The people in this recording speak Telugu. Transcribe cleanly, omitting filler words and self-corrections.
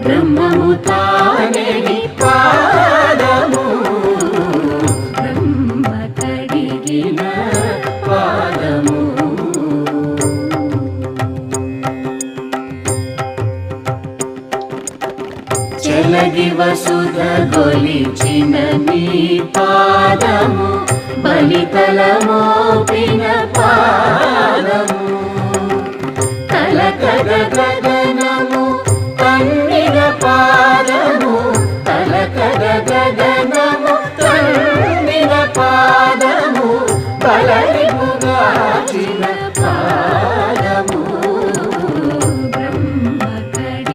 బ్రహ్మము తానే నీ పాదము బ్రహ్మ కడిగిన పాదము చెలగి వసుధ గొలిచిన నీ పాదము బలితల మోపిన పాదము